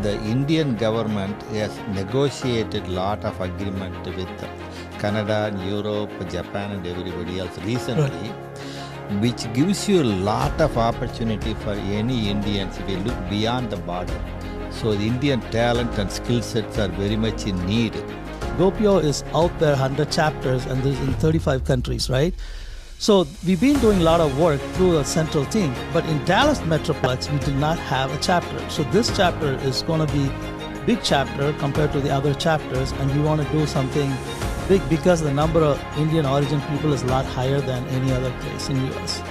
the Indian government has negotiated a lot of agreement with Canada, Europe, Japan and everybody else recently, which gives you a lot of opportunity for any Indians if you look beyond the border. So the Indian talent and skill sets are very much in need. GOPIO is out there, 100 chapters, and there's in 35 countries, right? So we've been doing a lot of work through a central team, but in Dallas Metroplex, we did not have a chapter. So this chapter is going to be a big chapter compared to the other chapters, and we want to do something big because the number of Indian origin people is a lot higher than any other place in the US.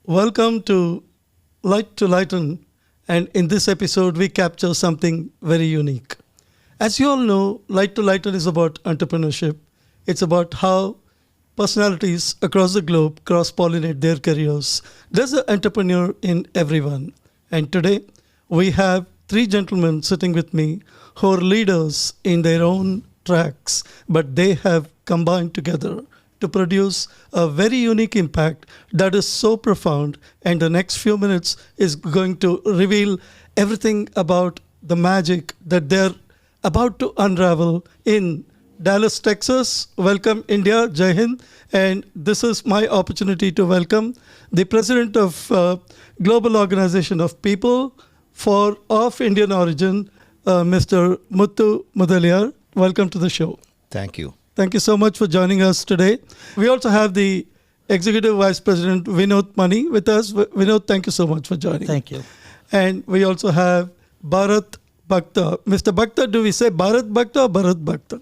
Welcome to Lighten, and in this episode we capture something very unique. As you all know, Lighten is about entrepreneurship. It's about how personalities across the globe cross-pollinate their careers. There's an entrepreneur in everyone. And today we have three gentlemen sitting with me who are leaders in their own tracks, but they have combined together to produce a very unique impact that is so profound, and the next few minutes is going to reveal everything about the magic that they're about to unravel in Dallas, Texas. Welcome, India, Jai Hind. And this is my opportunity to welcome the president of Global Organization of People of Indian origin, Mr. Muthu Mudaliar. Welcome to the show. Thank you. Thank you so much for joining us today. We also have the Executive Vice President Vinod Mani with us. Vinod, thank you so much for joining. Thank you. And we also have Bharat Bhakta. Mr. Bhakta, do we say Bharat Bhakta or Bharat Bhakta?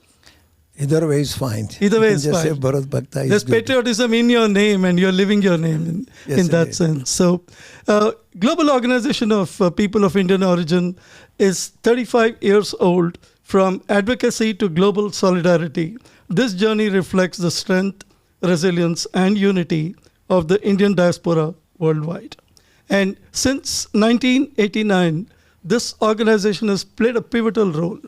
Either way is fine. Either way is just fine. Say Bharat Bhakta is There's good. patriotism in your name, and you're living your name in that indeed. sense. So, Global Organization of People of Indian Origin is 35 years old. From advocacy to global solidarity, this journey reflects the strength, resilience, and unity of the Indian diaspora worldwide. And since 1989, this organization has played a pivotal role.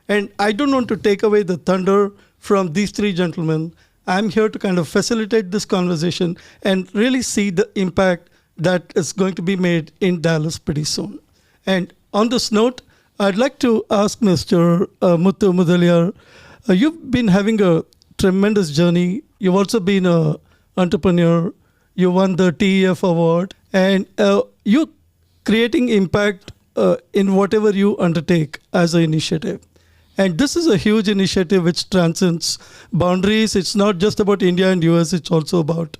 And I don't want to take away the thunder from these three gentlemen. I'm here to kind of facilitate this conversation and really see the impact that is going to be made in Dallas pretty soon. And on this note, I'd like to ask Mr. Muthu Mudaliar, you've been having a tremendous journey. You've also been an entrepreneur. You won the TEF award, and you're creating impact in whatever you undertake as an initiative. And this is a huge initiative which transcends boundaries. It's not just about India and US, it's also about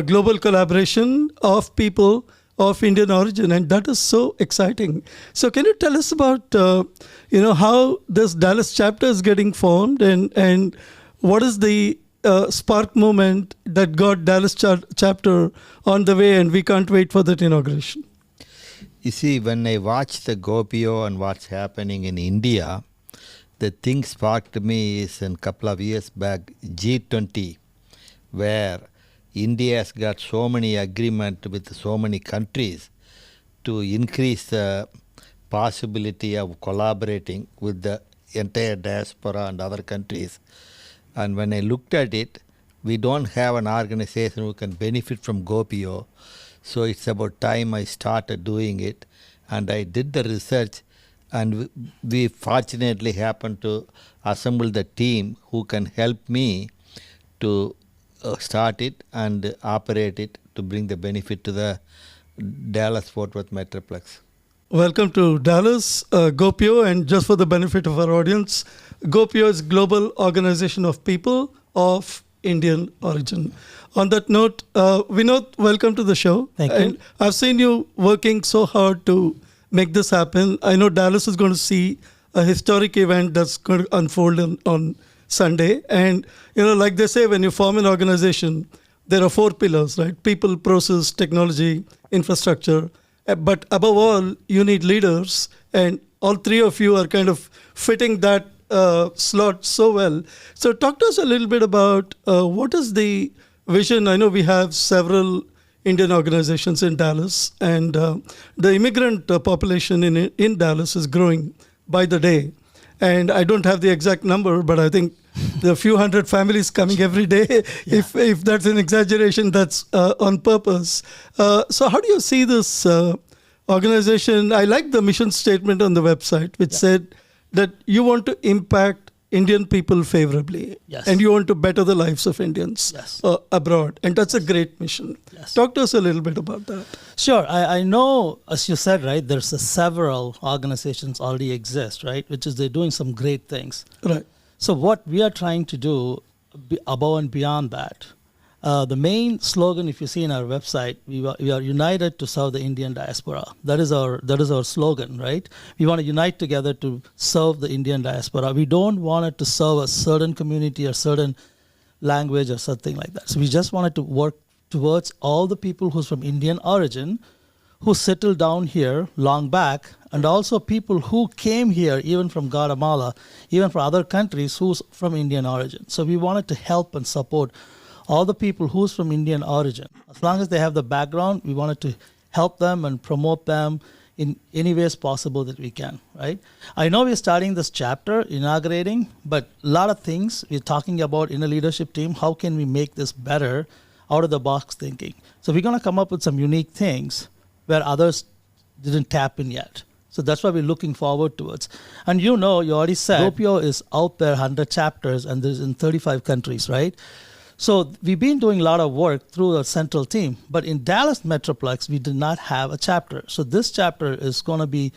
global collaboration of people of Indian origin, and that is so exciting. So can you tell us about how this Dallas chapter is getting formed, and what is the spark moment that got Dallas chapter on the way, and we can't wait for that inauguration? You see, when I watch the GOPIO and what's happening in India, the thing sparked me is in a couple of years back, G20, where India has got so many agreements with so many countries to increase the possibility of collaborating with the entire diaspora and other countries. And when I looked at it, we don't have an organization who can benefit from GOPIO. So it's about time I started doing it. And I did the research, and we fortunately happened to assemble the team who can help me to start it and operate it to bring the benefit to the Dallas-Fort Worth Metroplex. Welcome to Dallas, GOPIO, and just for the benefit of our audience, GOPIO is Global Organization of People of Indian Origin. On that note, Vinod, welcome to the show. Thank you. And I've seen you working so hard to make this happen. I know Dallas is going to see a historic event that's going to unfold on Sunday. And, like they say, when you form an organization, there are 4 pillars, right? People, process, technology, infrastructure. But above all, you need leaders. And all 3 of you are kind of fitting that slot so well. So talk to us a little bit about what is the vision. I know we have several Indian organizations in Dallas, and the immigrant population in Dallas is growing by the day. And I don't have the exact number, but I think there are a few hundred families coming every day. Yeah. If that's an exaggeration, that's on purpose. So how do you see this organization? I like the mission statement on the website, which said that you want to impact Indian people favorably, Yes. and you want to better the lives of Indians Yes. abroad. And that's a great mission. Yes. Talk to us a little bit about that. Sure. I know, as you said, right, there's several organizations already exist, right, which is they're doing some great things. Right. So what we are trying to do above and beyond that, the main slogan, if you see in our website, we are united to serve the Indian diaspora. That is our slogan, right? We want to unite together to serve the Indian diaspora. We don't want it to serve a certain community or certain language or something like that. So we just wanted to work towards all the people who's from Indian origin, who settled down here long back, and also people who came here even from Guatemala, even from other countries who's from Indian origin. So we wanted to help and support all the people who's from Indian origin. As long as they have the background, we wanted to help them and promote them in any ways possible that we can, right? I know we're starting this chapter, inaugurating, but a lot of things we're talking about in a leadership team. How can we make this better, out of the box thinking? So we're going to come up with some unique things where others didn't tap in yet. So that's what we're looking forward towards. And you already said, GOPIO is out there, 100 chapters, and there's in 35 countries, right? So we've been doing a lot of work through a central team, but in Dallas Metroplex, we did not have a chapter. So this chapter is going to be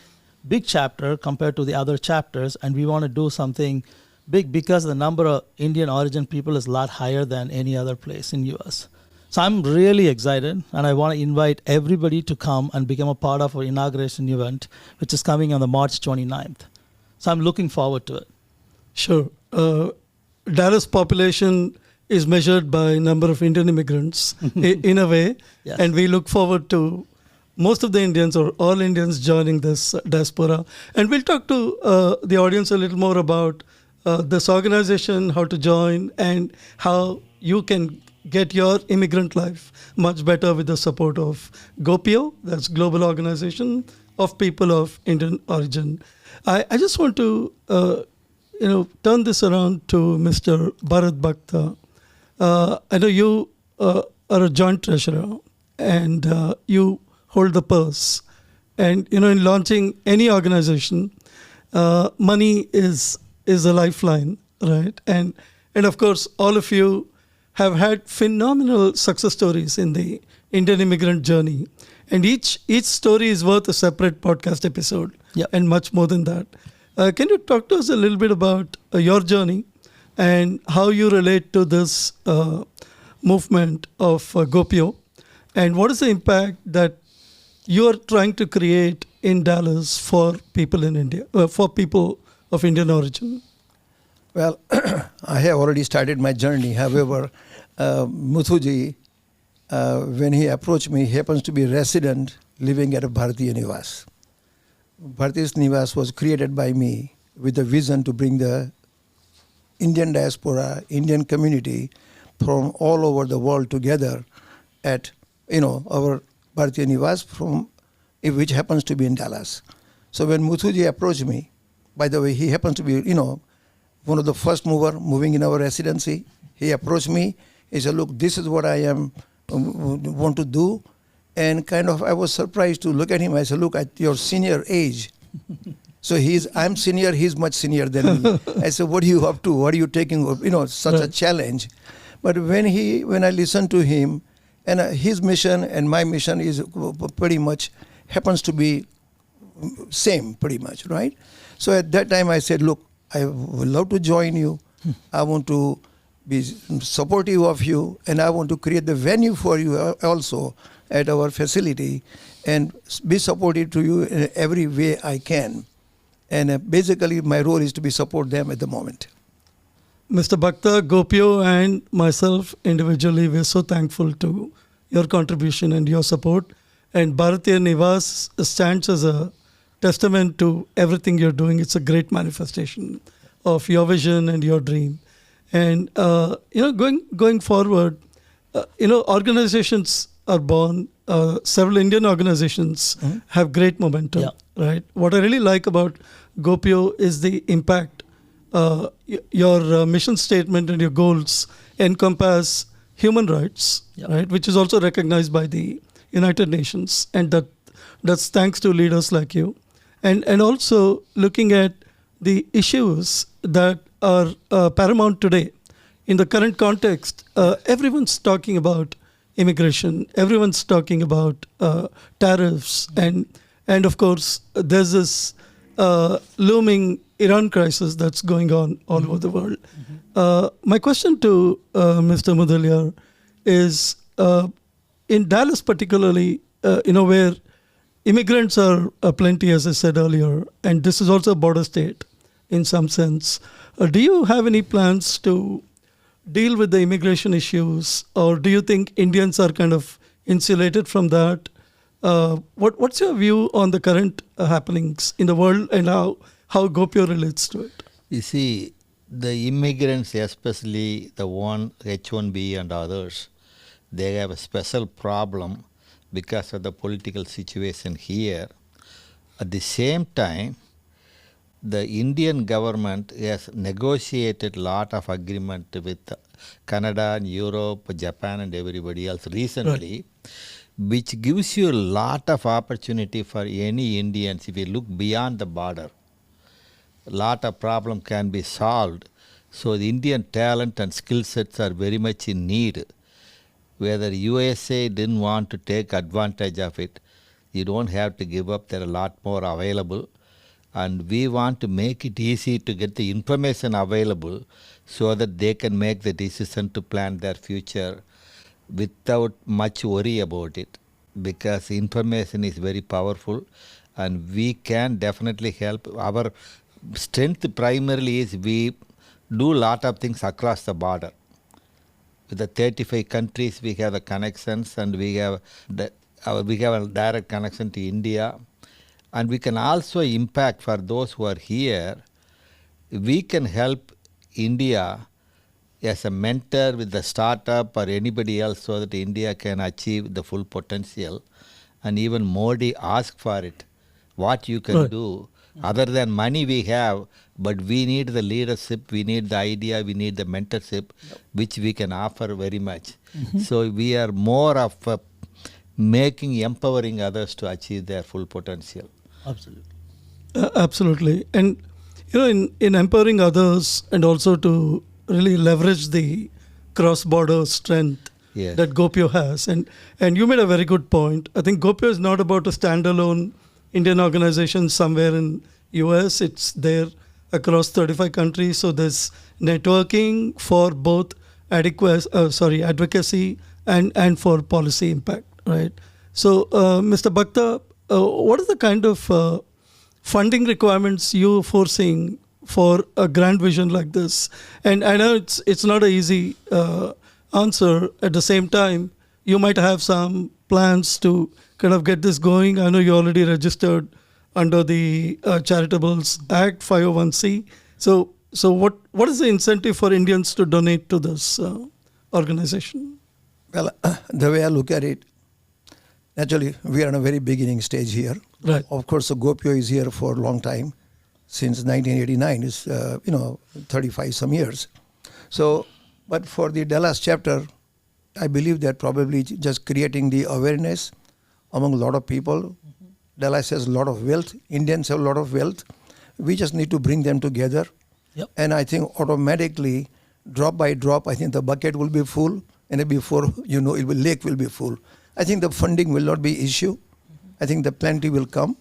big chapter compared to the other chapters, and we want to do something big because the number of Indian origin people is a lot higher than any other place in US. So I'm really excited, and I want to invite everybody to come and become a part of our inauguration event, which is coming on the March 29th. So I'm looking forward to it. Sure. Dallas population is measured by number of Indian immigrants in a way. Yes. And we look forward to most of the Indians or all Indians joining this diaspora. And we'll talk to the audience a little more about this organization, how to join, and how you can get your immigrant life much better with the support of GOPIO, that's Global Organization of People of Indian Origin. I just want to turn this around to Mr. Bharat Bhakta. I know you are a joint treasurer, and you hold the purse. And in launching any organization, money is a lifeline, right? And of course, all of you have had phenomenal success stories in the Indian immigrant journey, and each story is worth a separate podcast episode. Yep. And much more than that. Can you talk to us a little bit about your journey and how you relate to this movement of GOPIO, and what is the impact that you are trying to create in Dallas for people in India, for people of Indian origin? Well, I have already started my journey. However, Muthuji, when he approached me, he happens to be a resident living at a Bharatiya Nivas. Bharatiya Nivas was created by me with the vision to bring the Indian diaspora, Indian community from all over the world together at, our Bharatiya Nivas, which happens to be in Dallas. So when Muthuji approached me, by the way, he happens to be, one of the first moving in our residency. He approached me. He said, look, this is what I want to do. And I was surprised to look at him. I said, look, at your senior age. So I'm senior, he's much senior than me. I said, what are you up to? What are you taking, such a challenge? But when I listened to him, and his mission and my mission is pretty much, happens to be same pretty much, right? So at that time I said, look, I would love to join you. I want to be supportive of you, and I want to create the venue for you also at our facility and be supportive to you in every way I can. And basically my role is to support them at the moment. Mr. Bhakta, GOPIO and myself individually, we're so thankful to your contribution and your support. And Bharatiya Nivas stands as a testament to everything you're doing. It's a great manifestation of your vision and your dream. And going forward, organizations are born. Several Indian organizations have great momentum, right? What I really like about GOPIO is the impact. Your mission statement and your goals encompass human rights, right, which is also recognized by the United Nations, and that's thanks to leaders like you, and also looking at the issues that are paramount today. In the current context, everyone's talking about immigration, everyone's talking about tariffs, and of course, there's this looming Iran crisis that's going on all over the world. My question to Mr. Mudaliar is, in Dallas particularly, where immigrants are plenty, as I said earlier, and this is also a border state in some sense. Do you have any plans to deal with the immigration issues, or do you think Indians are kind of insulated from that? What's your view on the current happenings in the world and how GOPIO relates to it? You see, the immigrants, especially the H1B and others, they have a special problem because of the political situation here. At the same time, the Indian government has negotiated a lot of agreement with Canada and Europe, Japan and everybody else recently, which gives you a lot of opportunity for any Indians. If you look beyond the border, a lot of problem can be solved. So the Indian talent and skill sets are very much in need. Whether USA didn't want to take advantage of it, you don't have to give up. There are a lot more available. And we want to make it easy to get the information available so that they can make the decision to plan their future without much worry about it. Because information is very powerful and we can definitely help. Our strength primarily is we do a lot of things across the border. With the 35 countries, we have the connections, and we have a direct connection to India. And we can also impact for those who are here. We can help India as a mentor with the startup or anybody else so that India can achieve the full potential. And even Modi asked for it. What you can do, other than money we have, but we need the leadership, we need the idea, we need the mentorship, which we can offer very much. So we are more of empowering others to achieve their full potential. Absolutely. Absolutely. And in empowering others and also to really leverage the cross-border strength that GOPIO has. And you made a very good point. I think GOPIO is not about a standalone Indian organization somewhere in US. It's there across 35 countries. So there's networking for both advocacy and for policy impact, right? So Mr. Bhakta, what is the kind of funding requirements you foreseeing for a grand vision like this? And I know it's not an easy answer. At the same time, you might have some plans to kind of get this going. I know you already registered under the Charitables Act 501c. So what is the incentive for Indians to donate to this organization? Well, the way I look at it, naturally, we are in a very beginning stage here. Right. Of course, the GOPIO is here for a long time. Since 1989, is 35 some years. So, but for the Dallas chapter, I believe that probably just creating the awareness among a lot of people. Dallas has a lot of wealth. Indians have a lot of wealth. We just need to bring them together. Yep. And I think automatically, drop by drop, I think the bucket will be full. And before lake will be full. I think the funding will not be issue. I think the plenty will come.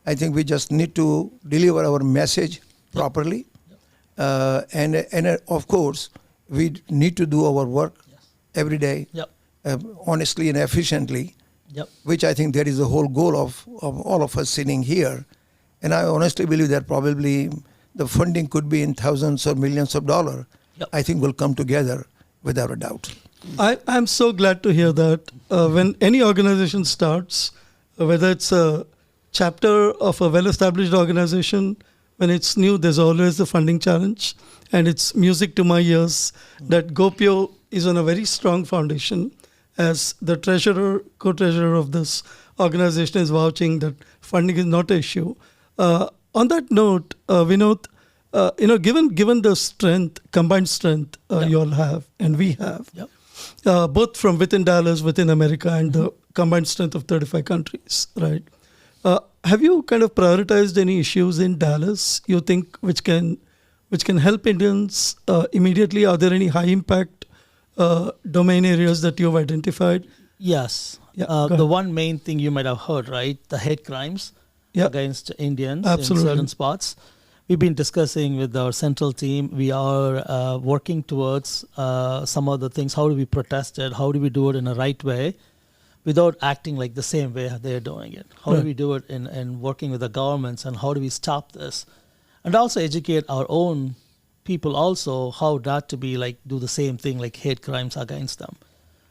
I think we just need to deliver our message properly. And of course, we need to do our work every day, honestly and efficiently, which I think that is the whole goal of all of us sitting here. And I honestly believe that probably the funding could be in thousands or millions of dollars. I think will come together without a doubt. I'm so glad to hear that. When any organization starts, whether it's a chapter of a well-established organization when it's new, there's always the funding challenge. And it's music to my ears that GOPIO is on a very strong foundation, as the co-treasurer of this organization is vouching that funding is not an issue. On that note, Vinod, given the strength, combined strength you all have and we have, both from within Dallas, within America, and the combined strength of 35 countries, right? Have you kind of prioritized any issues in Dallas you think which can help Indians immediately? Are there any high impact domain areas that you've identified? Yes. Yeah, the one main thing you might have heard, right? The hate crimes against Indians in certain spots. We've been discussing with our central team. We are working towards some of the things. How do we protest it? How do we do it in a right way without acting like the same way they're doing it? How do we do it in working with the governments, and how do we stop this? And also educate our own people also how not to be like do the same thing like hate crimes against them.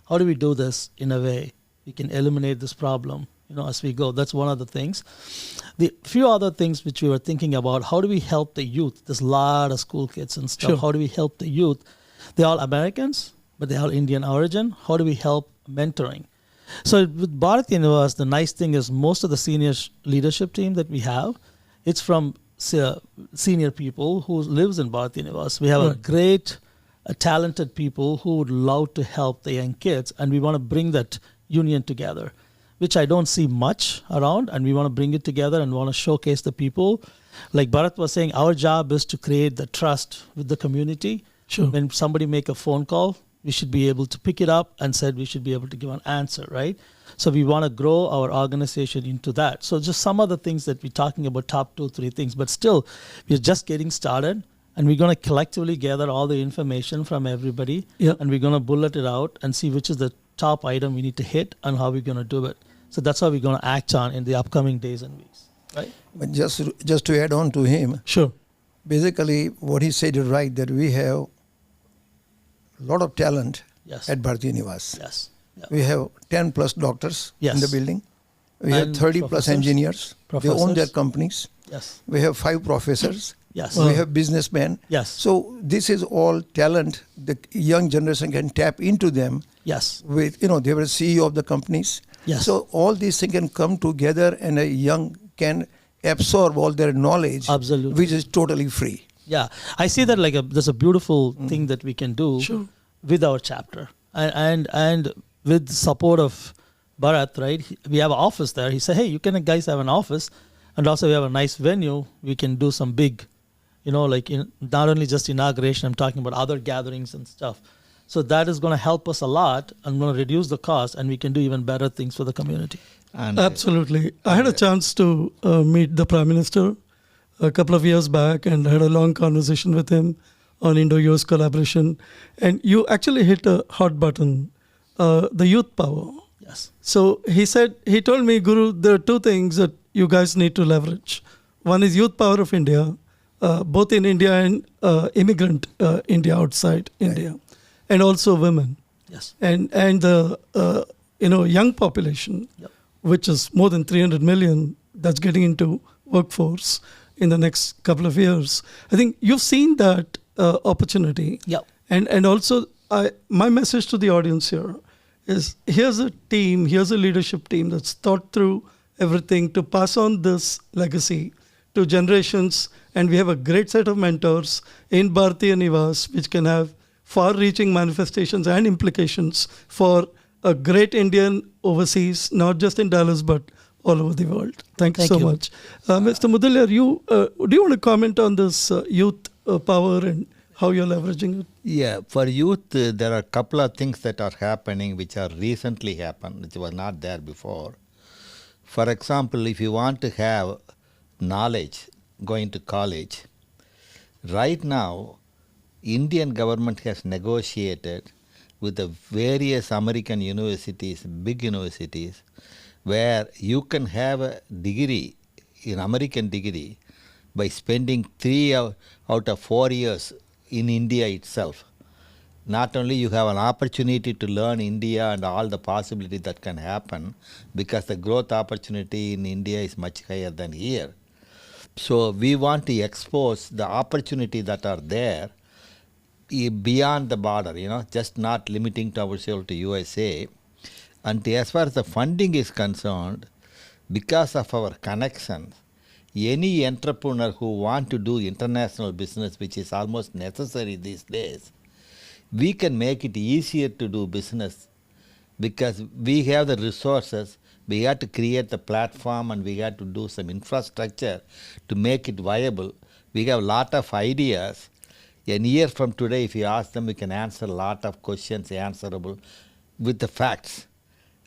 How do we do this in a way we can eliminate this problem, as we go? That's one of the things. The few other things which we were thinking about, how do we help the youth? There's a lot of school kids and stuff. Sure. How do we help the youth? They're all Americans, but they're all Indian origin. How do we help mentoring? So with Bharat Universe, the nice thing is most of the senior leadership team that we have, it's from senior people who lives in Bharat Universe. We have a great, talented people who would love to help the young kids, and we want to bring that union together, which I don't see much around, and we want to bring it together and want to showcase the people. Like Bharat was saying, our job is to create the trust with the community. Sure. When somebody make a phone call, we should be able to pick it up and said we should be able to give an answer, right? So we want to grow our organization into that. So just some of the things that we're talking about, top 2-3 things, but still we're just getting started, and we're going to collectively gather all the information from everybody, and we're going to bullet it out and see which is the top item we need to hit and how we're going to do it. So that's how we're going to act on in the upcoming days and weeks, right? But just to add on to him, sure. Basically, what he said is right, that we have a lot of talent at Bharati Nivas. Yes. Yeah. We have 10 plus doctors in the building. We have 30 plus engineers. They own their companies. Yes. We have 5 professors. Yes. We have businessmen. Yes. So this is all talent the young generation can tap into them. Yes. With, they were CEO of the companies. Yes. So all these things can come together, and a young can absorb all their knowledge. Absolutely. Which is totally free. Yeah. I see that like there's a beautiful thing that we can do with our chapter. And with the support of Bharat, right? We have an office there. He said, hey, you can guys have an office, and also we have a nice venue. We can do some big, not only just inauguration, I'm talking about other gatherings and stuff. So that is going to help us a lot and going to reduce the cost, and we can do even better things for the community. And absolutely. I had a chance to meet the Prime Minister a couple of years back, and had a long conversation with him on Indo-US collaboration. And you actually hit a hot button, the youth power. Yes. So he told me, Guru, there are 2 things that you guys need to leverage. One is youth power of India, both in India and immigrant India outside India, and also women. Yes. And the young population, which is more than 300 million, that's getting into workforce in the next couple of years. I think you've seen that opportunity. Yep. And also, my message to the audience here is, here's a leadership team that's thought through everything to pass on this legacy to generations. And we have a great set of mentors in Bharati Nivas, which can have far-reaching manifestations and implications for a great Indian overseas, not just in Dallas, but all over the world. Thank you so much. Mr. Mudaliar, do you want to comment on this youth power and how you're leveraging it? Yeah, for youth, there are a couple of things that are happening which are recently happened, which was not there before. For example, if you want to have knowledge going to college, right now, Indian government has negotiated with the various American universities, big universities, where you can have a degree, an American degree, by spending 3 out of 4 years in India itself. Not only you have an opportunity to learn India and all the possibilities that can happen, because the growth opportunity in India is much higher than here. So we want to expose the opportunity that are there beyond the border, just not limiting to ourselves to USA. And as far as the funding is concerned, because of our connections, any entrepreneur who want to do international business, which is almost necessary these days, we can make it easier to do business because we have the resources. We have to create the platform and we have to do some infrastructure to make it viable. We have a lot of ideas. A year from today, if you ask them, we can answer a lot of questions answerable with the facts.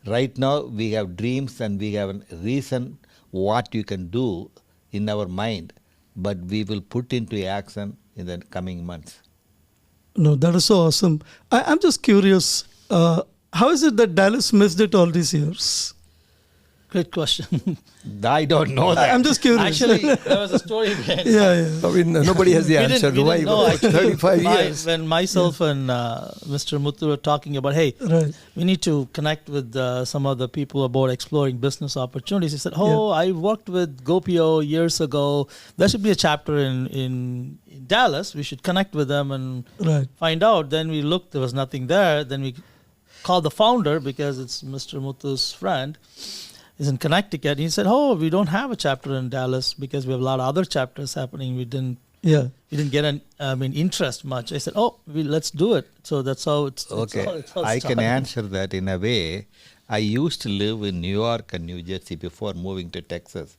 Right now, we have dreams and we have a reason what you can do in our mind, but we will put into action in the coming months. No, that is so awesome. I'm just curious, how is it that Dallas missed it all these years? Great question. I don't know that. I'm just curious. Actually, there was a story behind yeah. I mean, nobody has the answer. We Why? didn't know, actually, 35 years. When myself and Mr. Muthu were talking about, hey, Right. we need to connect with some of the people about exploring business opportunities. He said, I worked with GOPIO years ago. There should be a chapter in Dallas. We should connect with them and Right. find out. Then we looked, there was nothing there. Then we called the founder because it's Mr. Muthu's friend. He's in Connecticut. He said, we don't have a chapter in Dallas because we have a lot of other chapters happening. We didn't get interest much. I said, let's do it. So that's how it's Okay, it's all I can started. answer that in a way. I used to live in New York and New Jersey before moving to Texas.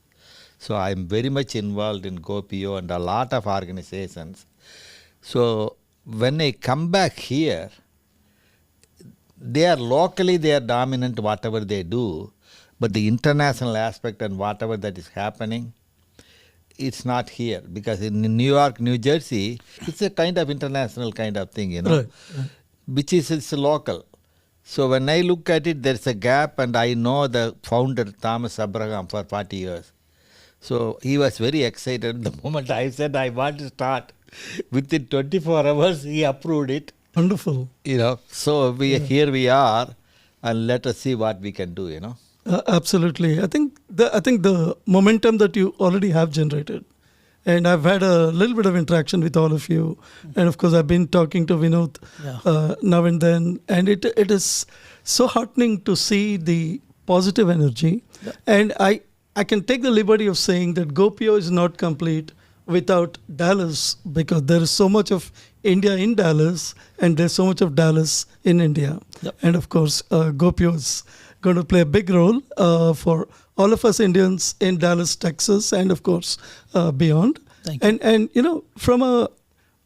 So I'm very much involved in GOPIO and a lot of organizations. So when I come back here, they are dominant whatever they do, but the international aspect and whatever that is happening, it's not here. Because in New York, New Jersey, it's a kind of international kind of thing, Right. which is it's local. So when I look at it, there's a gap, and I know the founder, Thomas Abraham, for 40 years. So he was very excited the moment I said I want to start. Within 24 hours, he approved it. Wonderful. So here we are, and let us see what we can do, Absolutely. I think the momentum that you already have generated, and I've had a little bit of interaction with all of you, and of course I've been talking to Vinod now and then, and it is so heartening to see the positive energy. Yeah. And I can take the liberty of saying that GOPIO is not complete without Dallas, because there is so much of India in Dallas and there's so much of Dallas in India. Yep. And of course, GOPIO is going to play a big role for all of us Indians in Dallas, Texas, and of course beyond. Thank you. And from a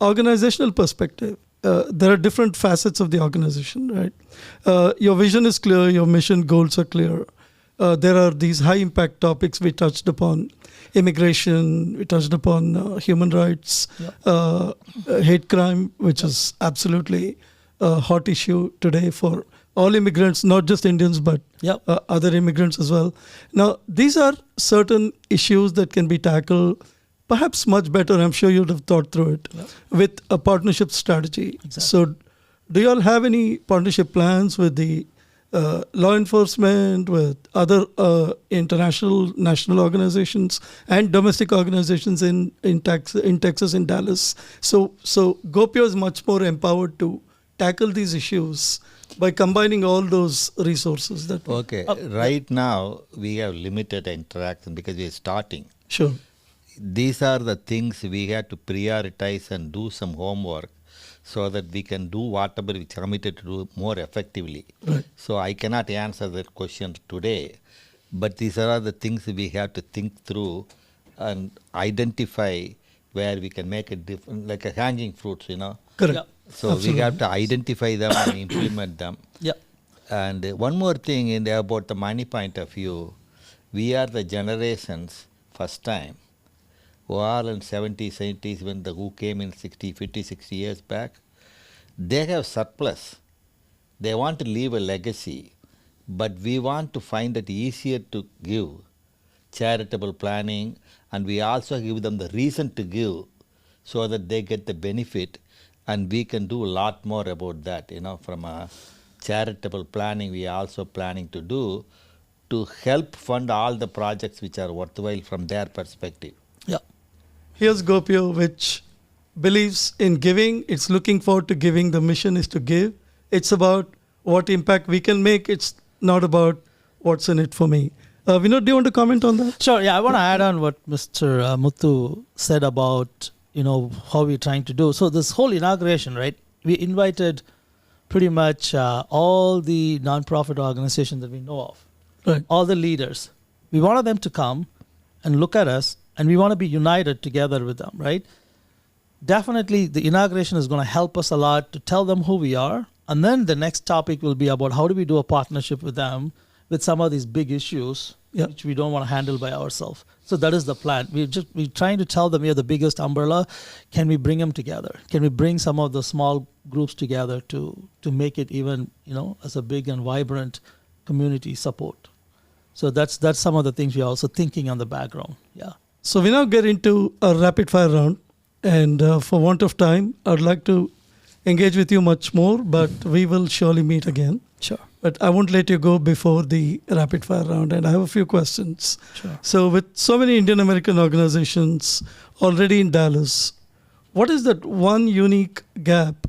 organizational perspective, there are different facets of the organization, right? Your vision is clear, your mission goals are clear. There are these high impact topics we touched upon: immigration, we touched upon human rights, hate crime, which is absolutely a hot issue today for all immigrants, not just Indians, but other immigrants as well. Now, these are certain issues that can be tackled perhaps much better. I'm sure you'd have thought through it with a partnership strategy. Exactly. So do you all have any partnership plans with the law enforcement, with other international, national organizations and domestic organizations in Texas, in Dallas? So GOPIO is much more empowered to tackle these issues by combining all those resources. Right now, we have limited interaction because we are starting. Sure. These are the things we have to prioritize and do some homework so that we can do whatever we committed to do more effectively. Right. So I cannot answer that question today, but these are the things we have to think through and identify where we can make a difference, like a hanging fruits, Correct. Yeah. So we have to identify them and implement them. Yeah. And one more thing about the money point of view, we are the generations first time who are in 70s, 80s who came in 50, 60 years back. They have surplus. They want to leave a legacy, but we want to find it easier to give charitable planning, and we also give them the reason to give so that they get the benefit. And we can do a lot more about that, from a charitable planning we are also planning to do to help fund all the projects which are worthwhile from their perspective. Yeah. Here's GOPIO, which believes in giving. It's looking forward to giving. The mission is to give. It's about what impact we can make. It's not about what's in it for me. Vinod, do you want to comment on that? Sure. Yeah, I want to add on what Mr. Muthu said about, how we're trying to do. So this whole inauguration, right? We invited pretty much all the nonprofit organizations that we know of, Right. all the leaders. We wanted them to come and look at us, and we want to be united together with them, right? Definitely, the inauguration is going to help us a lot to tell them who we are. And then the next topic will be about how do we do a partnership with them with some of these big issues, Yeah. which we don't want to handle by ourselves. So that is the plan. We're trying to tell them we are the biggest umbrella. Can we bring them together? Can we bring some of the small groups together to make it even, as a big and vibrant community support? So that's some of the things we're also thinking on the background. Yeah. So we now get into a rapid fire round. And for want of time, I'd like to engage with you much more, but we will surely meet again. Sure. But I won't let you go before the rapid fire round. And I have a few questions. Sure. So with so many Indian American organizations already in Dallas, what is that one unique gap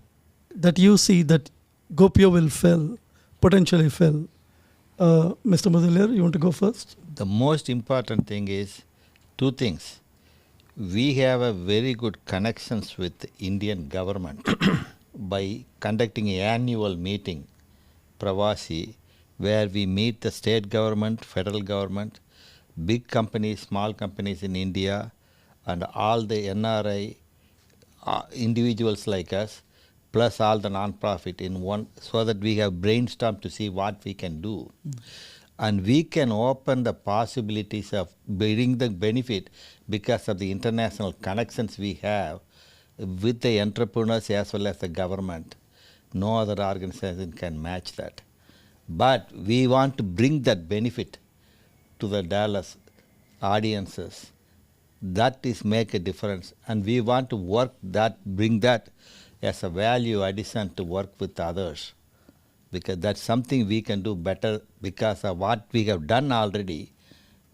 that you see that GOPIO will potentially fill? Mr. Mudaliar, you want to go first? The most important thing is two things. We have a very good connections with the Indian government by conducting an annual meeting, Pravasi, where we meet the state government, federal government, big companies, small companies in India, and all the NRI individuals like us, plus all the non-profit in one, so that we have brainstormed to see what we can do. And we can open the possibilities of bringing the benefit because of the international connections we have with the entrepreneurs as well as the government. No other organization can match that. But we want to bring that benefit to the Dallas audiences. That is make a difference. And we want to bring that as a value addition to work with others. Because that's something we can do better because of what we have done already.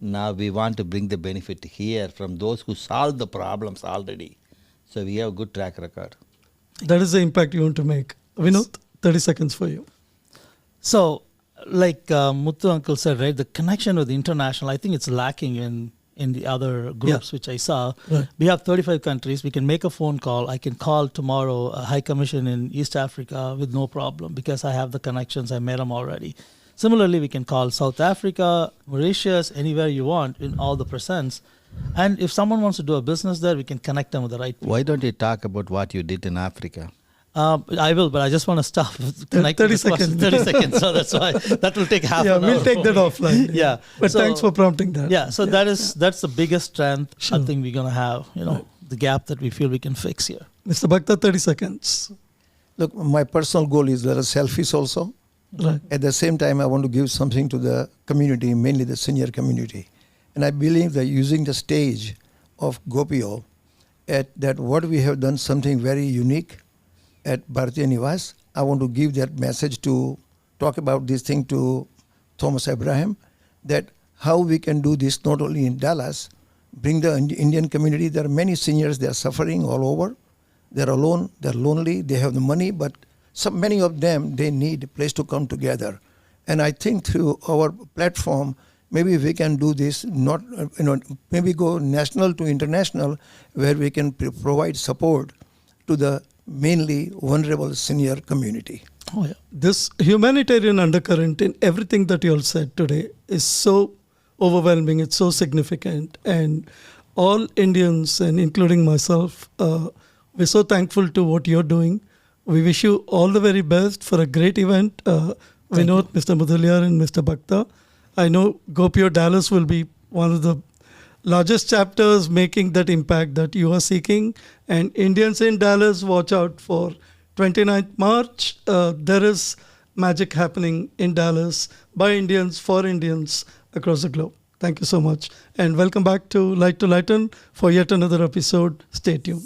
Now we want to bring the benefit here from those who solve the problems already. So we have a good track record. That is the impact you want to make. Vinod, 30 seconds for you. So, like Muthu uncle said, right, the connection with the international, I think it's lacking in the other groups, which I saw. Right. We have 35 countries. We can make a phone call. I can call tomorrow a High Commission in East Africa with no problem because I have the connections. I met them already. Similarly, we can call South Africa, Mauritius, anywhere you want in all the presents. And if someone wants to do a business there, we can connect them with the right people. Why don't you talk about what you did in Africa? I will, but I just want to stop. 30 seconds. 30 seconds. So that's why that will take half an hour. We'll take that offline. Yeah. But So- thanks for prompting that. Yeah, so that's the biggest strength Sure. I think we're going to have, the gap that we feel we can fix here. Mr. Bhakta, 30 seconds. Look, my personal goal is very selfish also. Right. At the same time, I want to give something to the community, mainly the senior community. And I believe that using the stage of GOPIO, that what we have done something very unique at Bharatiya Nivas. I want to give that message to talk about this thing to Thomas Abraham, that how we can do this not only in Dallas, bring the Indian community. There are many seniors, they are suffering all over. They're alone, they're lonely, they have the money, but many of them, they need a place to come together. And I think through our platform, maybe we can do this, not maybe go national to international, where we can provide support to the mainly vulnerable senior community. Oh, yeah. This humanitarian undercurrent in everything that you all said today is so overwhelming, it's so significant. And all Indians, and including myself, we're so thankful to what you're doing. We wish you all the very best for a great event. Vinod, Mr. Mudaliar, and Mr. Bhakta. I know GOPIO Dallas will be one of the largest chapters making that impact that you are seeking. And Indians in Dallas, watch out for 29th March. There is magic happening in Dallas by Indians for Indians across the globe. Thank you so much. And welcome back to Lighten for yet another episode. Stay tuned.